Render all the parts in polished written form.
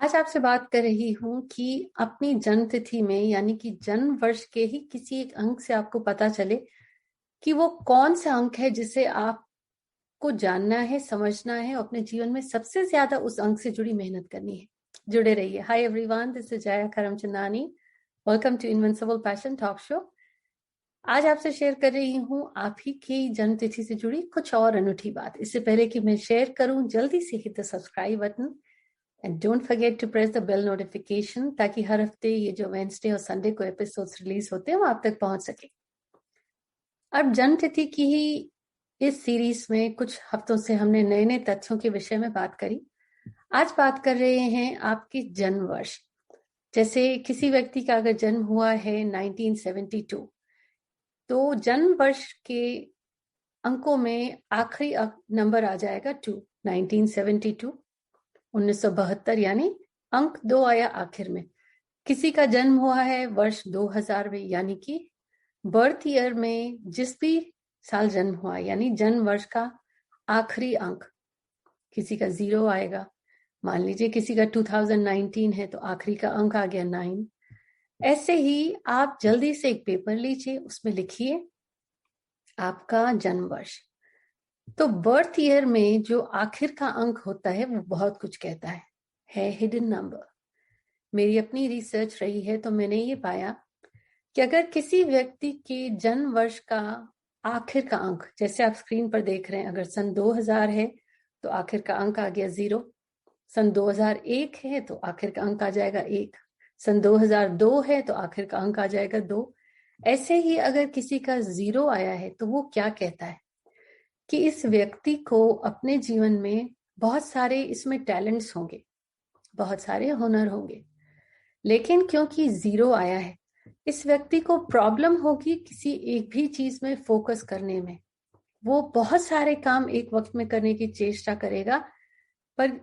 आज आपसे बात कर रही हूँ कि अपनी जन्म तिथि में यानी कि जन्म वर्ष के ही किसी एक अंक से आपको पता चले कि वो कौन सा अंक है जिसे आपको जानना है, समझना है और अपने जीवन में सबसे ज्यादा उस अंक से जुड़ी मेहनत करनी है। जुड़े रहिए। Hi everyone, this is Jaya Karamchandani. Welcome to invincible passion talk show. आज आपसे शेयर कर रही हूँ आप ही की जन्म तिथि से जुड़ी कुछ और अनूठी बात। इससे पहले कि मैं शेयर करूं, जल्दी से hit the subscribe button and don't forget to press the bell notification, ताकि हर हफ्ते ये जो वेडनेसडे और संडे को एपिसोड्स रिलीज होते हैं वो आप तक पहुंच सके। अब जन्म तिथि की ही इस सीरीज में कुछ हफ्तों से हमने नए नए तथ्यों के विषय में बात करी। आज बात कर रहे हैं आपके जन्म वर्ष। जैसे किसी व्यक्ति का अगर जन्म हुआ है 1972, तो जन्म वर्ष के अंकों में आखिरी नंबर आ जाएगा 2, 1972, 1972, यानी अंक 2 आया आखिर में। किसी का जन्म हुआ है वर्ष 2000 में, यानी कि बर्थ ईयर में जिस भी साल जन्म हुआ यानी जन्म वर्ष का आखिरी अंक, किसी का 0 आएगा। मान लीजिए किसी का 2019 है तो आखिरी का अंक आ गया 9। ऐसे ही आप जल्दी से एक पेपर लीजिए, उसमें लिखिए आपका जन्म वर्ष। तो बर्थ ईयर में जो आखिर का अंक होता है वो बहुत कुछ कहता है हिडन नंबर। मेरी अपनी रिसर्च रही है तो मैंने ये पाया कि अगर किसी व्यक्ति के जन्म वर्ष का आखिर का अंक, जैसे आप स्क्रीन पर देख रहे हैं, अगर सन 2000 है तो आखिर का अंक आ गया 0, सन 2001 है तो आखिर का अंक आ जाएगा 1, सन 2002 है तो आखिर का अंक आ जाएगा 2। ऐसे ही अगर किसी का 0 आया है तो वो क्या कहता है कि इस व्यक्ति को अपने जीवन में बहुत सारे इसमें टैलेंट्स होंगे, बहुत सारे हुनर होंगे, लेकिन क्योंकि 0 आया है इस व्यक्ति को प्रॉब्लम होगी किसी एक भी चीज में फोकस करने में। वो बहुत सारे काम एक वक्त में करने की चेष्टा करेगा, पर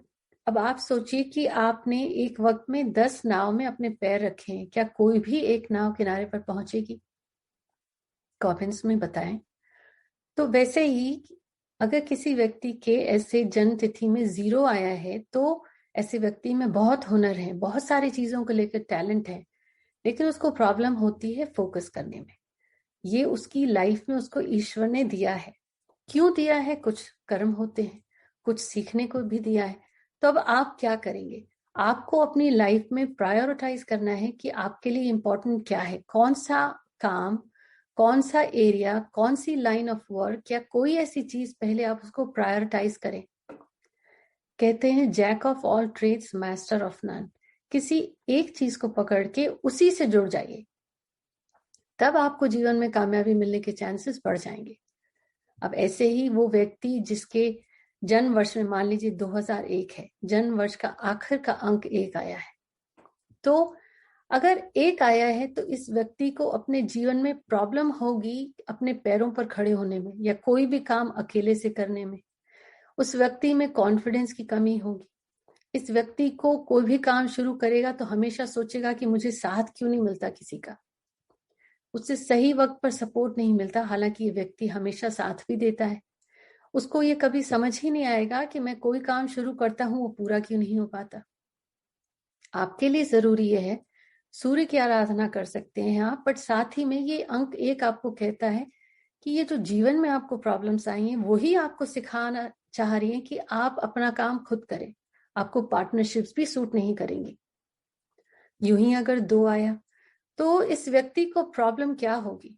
अब आप सोचिए कि आपने एक वक्त में 10 नाव में अपने पैर रखे हैं, क्या कोई भी एक नाव किनारे पर पहुंचेगी? कमेंट्स में बताएं। तो वैसे ही अगर किसी व्यक्ति के ऐसे जन्म तिथि में 0 आया है तो ऐसे व्यक्ति में बहुत हुनर है, बहुत सारी चीजों को लेकर टैलेंट है, लेकिन उसको प्रॉब्लम होती है फोकस करने में। ये उसकी लाइफ में उसको ईश्वर ने दिया है। क्यों दिया है? कुछ कर्म होते हैं, कुछ सीखने को भी दिया है। तो अब आप क्या करेंगे? आपको अपनी लाइफ में प्रायोरिटाइज करना है कि आपके लिए इंपॉर्टेंट क्या है, कौन सा काम, कौन सा एरिया, कौन सी लाइन ऑफ वर्क या कोई ऐसी चीज पहले आप उसको प्रायोरिटाइज करें। कहते हैं jack of all trades master of none. किसी एक चीज को पकड़ के उसी से जुड़ जाइए, तब आपको जीवन में कामयाबी मिलने के चांसेस बढ़ जाएंगे। अब ऐसे ही वो व्यक्ति जिसके जन्म वर्ष में मान लीजिए 2001 है, जन्म वर्ष का आखिर का अंक 1 आया है, तो अगर 1 आया है तो इस व्यक्ति को अपने जीवन में प्रॉब्लम होगी अपने पैरों पर खड़े होने में या कोई भी काम अकेले से करने में। उस व्यक्ति में कॉन्फिडेंस की कमी होगी। इस व्यक्ति को कोई भी काम शुरू करेगा तो हमेशा सोचेगा कि मुझे साथ क्यों नहीं मिलता किसी का, उससे सही वक्त पर सपोर्ट नहीं मिलता, हालांकि ये व्यक्ति हमेशा साथ भी देता है। उसको ये कभी समझ ही नहीं आएगा कि मैं कोई काम शुरू करता हूं वो पूरा क्यों नहीं हो पाता। आपके लिए जरूरी ये है, सूर्य की आराधना कर सकते हैं आप, बट साथ ही में ये अंक 1 आपको कहता है कि ये जो जीवन में आपको प्रॉब्लम्स आई हैं वही आपको सिखाना चाह रही है कि आप अपना काम खुद करें। आपको पार्टनरशिप्स भी सूट नहीं करेंगी। यूं ही अगर 2 आया तो इस व्यक्ति को प्रॉब्लम क्या होगी?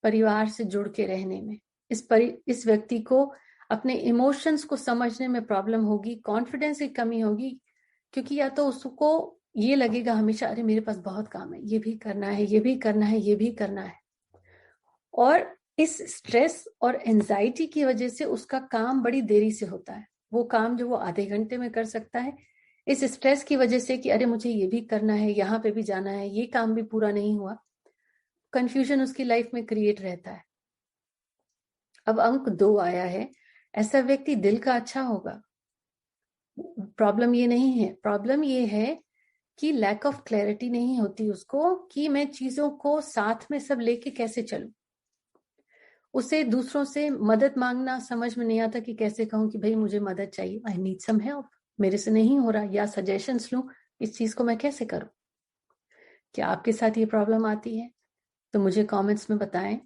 परिवार से जुड़ के रहने में। इस व्यक्ति को अपने इमोशंस को समझने में प्रॉब्लम होगी, कॉन्फिडेंस की कमी होगी, क्योंकि या तो उसको ये लगेगा हमेशा अरे मेरे पास बहुत काम है, ये भी करना है, ये भी करना है, ये भी करना है। और इस स्ट्रेस और एंजाइटी की वजह से उसका काम बड़ी देरी से होता है। वो काम जो वो आधे घंटे में कर सकता है, इस स्ट्रेस की वजह से कि अरे मुझे ये भी करना है, यहाँ पे भी जाना है, ये काम भी पूरा नहीं हुआ, कंफ्यूजन उसकी लाइफ में क्रिएट रहता है। अब अंक 2 आया है, ऐसा व्यक्ति दिल का अच्छा होगा। प्रॉब्लम ये नहीं है, प्रॉब्लम ये है कि लैक ऑफ क्लैरिटी नहीं होती उसको कि मैं चीजों को साथ में सब लेके कैसे चलूं। उसे दूसरों से मदद मांगना समझ में नहीं आता कि कैसे कहूं कि भाई मुझे मदद चाहिए, आई नीड सम हेल्प, मेरे से नहीं हो रहा, या सजेशंस लूं इस चीज को मैं कैसे करूं। क्या आपके साथ ये प्रॉब्लम आती है? तो मुझे कमेंट्स में बताएं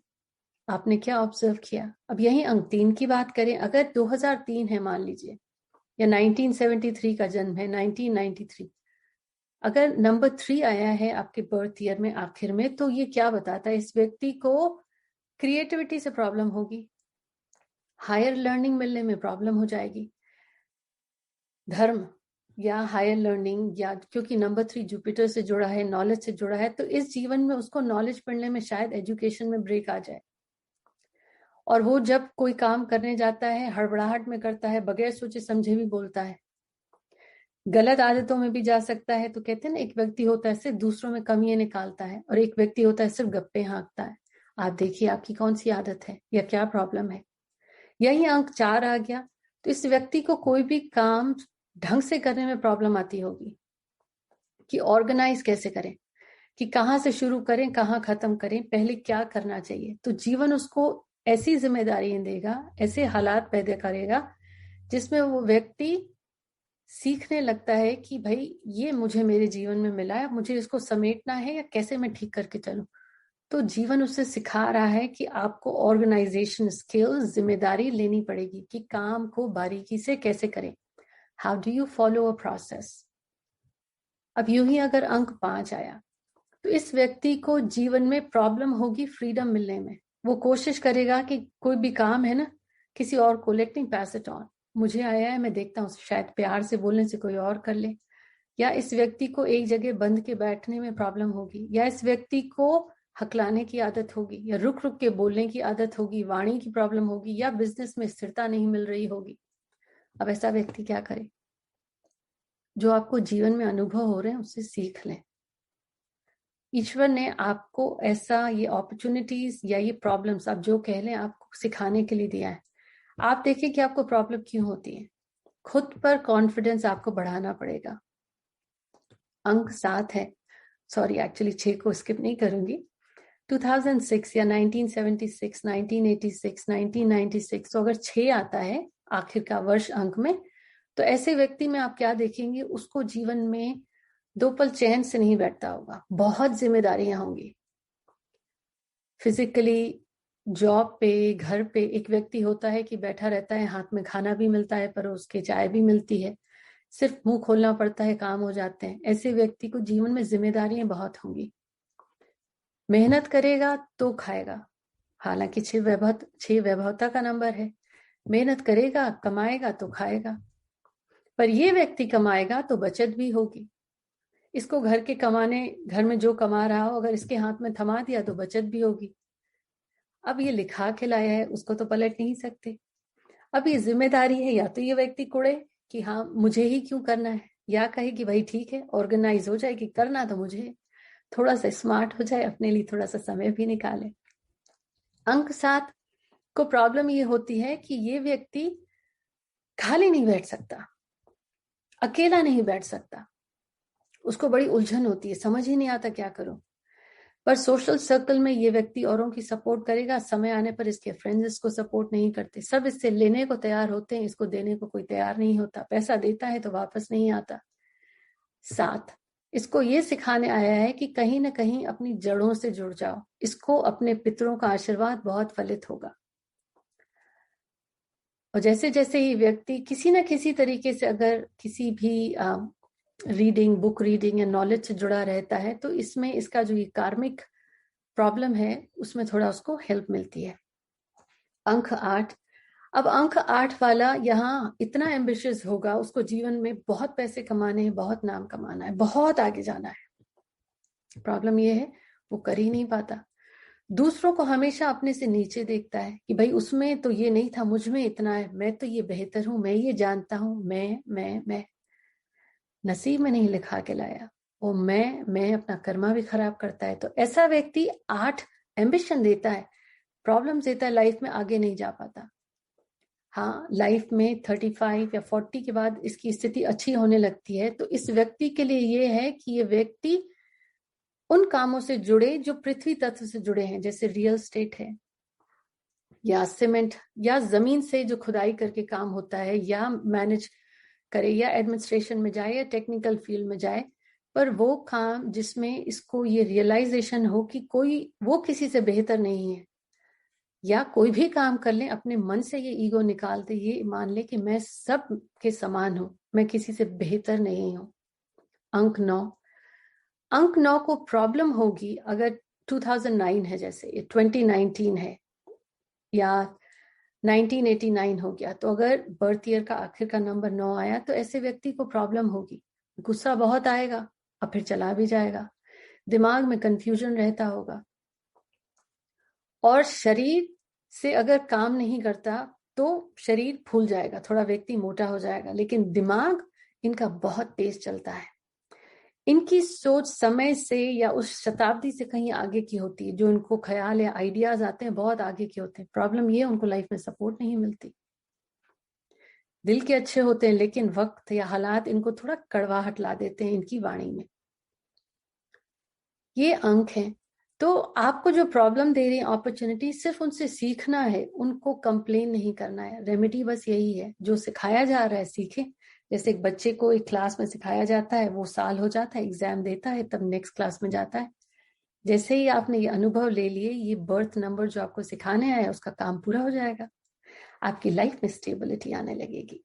आपने क्या ऑब्जर्व किया। अब यही अंक 3 की बात करें, अगर 2003 है मान लीजिए, या 1973 का जन्म है, 1993, अगर नंबर 3 आया है आपके बर्थ ईयर में आखिर में, तो ये क्या बताता है? इस व्यक्ति को क्रिएटिविटी से प्रॉब्लम होगी, हायर लर्निंग मिलने में प्रॉब्लम हो जाएगी, धर्म या हायर लर्निंग, या क्योंकि नंबर 3 जुपिटर से जुड़ा है, नॉलेज से जुड़ा है, तो इस जीवन में उसको नॉलेज पढ़ने में शायद एजुकेशन में ब्रेक आ जाए। और वो जब कोई काम करने जाता है हड़बड़ाहट में करता है, बगैर सोचे समझे भी बोलता है, गलत आदतों में भी जा सकता है। तो कहते हैं ना, एक व्यक्ति होता है सिर्फ दूसरों में कमियां निकालता है, और एक व्यक्ति होता है सिर्फ गप्पे हाँकता है। आप देखिए आपकी कौन सी आदत है या क्या प्रॉब्लम है। यही अंक 4 आ गया, तो इस व्यक्ति को कोई भी काम ढंग से करने में प्रॉब्लम आती होगी कि ऑर्गेनाइज कैसे करें, कि कहाँ से शुरू करें, कहाँ खत्म करें, पहले क्या करना चाहिए। तो जीवन उसको ऐसी जिम्मेदारियां देगा, ऐसे हालात पैदा करेगा जिसमें वो व्यक्ति सीखने लगता है कि भाई ये मुझे मेरे जीवन में मिला है, मुझे इसको समेटना है या कैसे मैं ठीक करके चलूं। तो जीवन उससे सिखा रहा है कि आपको ऑर्गेनाइजेशन स्किल्स, जिम्मेदारी लेनी पड़ेगी कि काम को बारीकी से कैसे करें। How do you follow a process. अब यूं ही अगर अंक 5 आया, तो इस व्यक्ति को जीवन में प्रॉब्लम होगी फ्रीडम मिलने में। वो कोशिश करेगा कि कोई भी काम है ना, किसी और को, let me pass it on, मुझे आया है मैं देखता हूँ, शायद प्यार से बोलने से कोई और कर ले। या इस व्यक्ति को एक जगह बंद के बैठने में प्रॉब्लम होगी, या इस व्यक्ति को हकलाने की आदत होगी, या रुक रुक के बोलने की आदत होगी, वाणी की प्रॉब्लम होगी, या बिजनेस में स्थिरता नहीं मिल रही होगी। अब ऐसा व्यक्ति क्या करे? जो आपको जीवन में अनुभव हो रहे हैं उससे सीख लें। ईश्वर ने आपको ऐसा ये अपॉर्चुनिटीज या ये प्रॉब्लम्स, आप जो कह लें, आपको सिखाने के लिए दिया है। आप देखिए कि आपको प्रॉब्लम क्यों होती है, खुद पर कॉन्फिडेंस आपको बढ़ाना पड़ेगा। अंक 7 है, सॉरी एक्चुअली 6 को स्किप नहीं करूंगी। 2006 या 1976, 1986, 1996, तो अगर 6 आता है आखिर का वर्ष अंक में, तो ऐसे व्यक्ति में आप क्या देखेंगे? उसको जीवन में 2 पल चैन से नहीं बैठता होगा, बहुत जिम्मेदारियां होंगी, फिजिकली, जॉब पे, घर पे। एक व्यक्ति होता है कि बैठा रहता है, हाथ में खाना भी मिलता है, परोस के चाय भी मिलती है, सिर्फ मुंह खोलना पड़ता है, काम हो जाते हैं। ऐसे व्यक्ति को जीवन में जिम्मेदारियां बहुत होंगी। मेहनत करेगा तो खाएगा, हालांकि 6 वैभवता का नंबर है। मेहनत करेगा, कमाएगा तो खाएगा। पर ये व्यक्ति कमाएगा तो बचत भी होगी। इसको घर के कमाने, घर में जो कमा रहा हो अगर इसके हाथ में थमा दिया तो बचत भी होगी। अब ये लिखा के लाया है, उसको तो पलट नहीं सकते। अब ये जिम्मेदारी है, या तो ये व्यक्ति कुड़े कि हाँ मुझे ही क्यों करना है, या कहे कि भाई ठीक है ऑर्गेनाइज हो जाए कि करना तो मुझे, थोड़ा सा स्मार्ट हो जाए, अपने लिए थोड़ा सा समय भी निकाले। अंक 7 को प्रॉब्लम ये होती है कि ये व्यक्ति खाली नहीं बैठ सकता, अकेला नहीं बैठ सकता, उसको बड़ी उलझन होती है, समझ ही नहीं आता क्या करूं। पर सोशल सर्कल में ये व्यक्ति औरों की सपोर्ट करेगा, समय आने पर इसके फ्रेंड्स इसको सपोर्ट नहीं करते, सब इससे लेने को तैयार होते हैं, इसको देने को कोई तैयार नहीं होता। पैसा देता है तो वापस नहीं आता। 7 इसको ये सिखाने आया है कि कहीं ना कहीं अपनी जड़ों से जुड़ जाओ, इसको अपने पितरों का आशीर्वाद बहुत फलित होगा। और जैसे जैसे ही व्यक्ति किसी ना किसी तरीके से अगर किसी भी रीडिंग, बुक रीडिंग या नॉलेज से जुड़ा रहता है, तो इसमें इसका जो ये कार्मिक प्रॉब्लम है उसमें थोड़ा उसको हेल्प मिलती है। अंक 8, अब अंक 8 वाला यहाँ इतना एम्बिशियस होगा, उसको जीवन में बहुत पैसे कमाने हैं, बहुत नाम कमाना है, बहुत आगे जाना है। प्रॉब्लम ये है वो कर ही नहीं पाता, दूसरों को हमेशा अपने से नीचे देखता है कि भाई उसमें तो ये नहीं था, मुझ में इतना है, मैं तो ये बेहतर हूं, मैं ये जानता हूं, मैं नसीब में नहीं लिखा के लाया वो मैं अपना कर्मा भी खराब करता है। तो ऐसा व्यक्ति 8 एम्बिशन देता है, प्रॉब्लम देता है, लाइफ में आगे नहीं जा पाता। हाँ, लाइफ में 35 या 40 के बाद इसकी स्थिति अच्छी होने लगती है। तो इस व्यक्ति के लिए ये है कि ये व्यक्ति उन कामों से जुड़े जो पृथ्वी तत्व से जुड़े हैं, जैसे रियल स्टेट है, या सीमेंट, या जमीन से जो खुदाई करके काम होता है, या मैनेज करे, या एडमिनिस्ट्रेशन में जाए या टेक्निकल फील्ड में जाए, पर वो काम जिसमें इसको ये रियलाइजेशन हो कि कोई वो किसी से बेहतर नहीं है, या कोई भी काम कर ले अपने मन से ये ईगो निकाल दे, ये मान ले कि मैं सब के समान हूं, मैं किसी से बेहतर नहीं हूं। अंक 9, अंक 9 को प्रॉब्लम होगी अगर 2009 है, जैसे ये 2019 है या 1989 हो गया, तो अगर बर्थ ईयर का आखिर का नंबर 9 आया तो ऐसे व्यक्ति को प्रॉब्लम होगी, गुस्सा बहुत आएगा और फिर चला भी जाएगा, दिमाग में कंफ्यूजन रहता होगा, और शरीर से अगर काम नहीं करता तो शरीर फूल जाएगा, थोड़ा व्यक्ति मोटा हो जाएगा, लेकिन दिमाग इनका बहुत तेज चलता है। इनकी सोच समय से या उस शताब्दी से कहीं आगे की होती है, जो इनको ख्याल या आइडियाज आते हैं बहुत आगे के होते हैं। प्रॉब्लम ये उनको लाइफ में सपोर्ट नहीं मिलती। दिल के अच्छे होते हैं लेकिन वक्त या हालात इनको थोड़ा कड़वाहट ला देते हैं इनकी वाणी में। ये अंक है। तो आपको जो प्रॉब्लम दे रही है अपॉर्चुनिटी, सिर्फ उनसे सीखना है, उनको कंप्लेन नहीं करना है। रेमेडी बस यही है, जो सिखाया जा रहा है सीखे। जैसे एक बच्चे को एक क्लास में सिखाया जाता है, वो साल हो जाता है, एग्जाम देता है, तब नेक्स्ट क्लास में जाता है। जैसे ही आपने ये अनुभव ले लिए, ये बर्थ नंबर जो आपको सिखाने आया उसका काम पूरा हो जाएगा, आपकी लाइफ में स्टेबिलिटी आने लगेगी।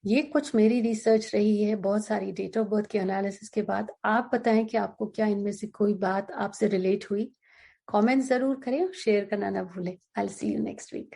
ये कुछ मेरी रिसर्च रही है, बहुत सारी डेट ऑफ बर्थ के एनालिसिस के बाद। आप बताएं कि आपको क्या इनमें से कोई बात आपसे रिलेट हुई। कमेंट जरूर करें और शेयर करना ना भूलें। I will see you next week.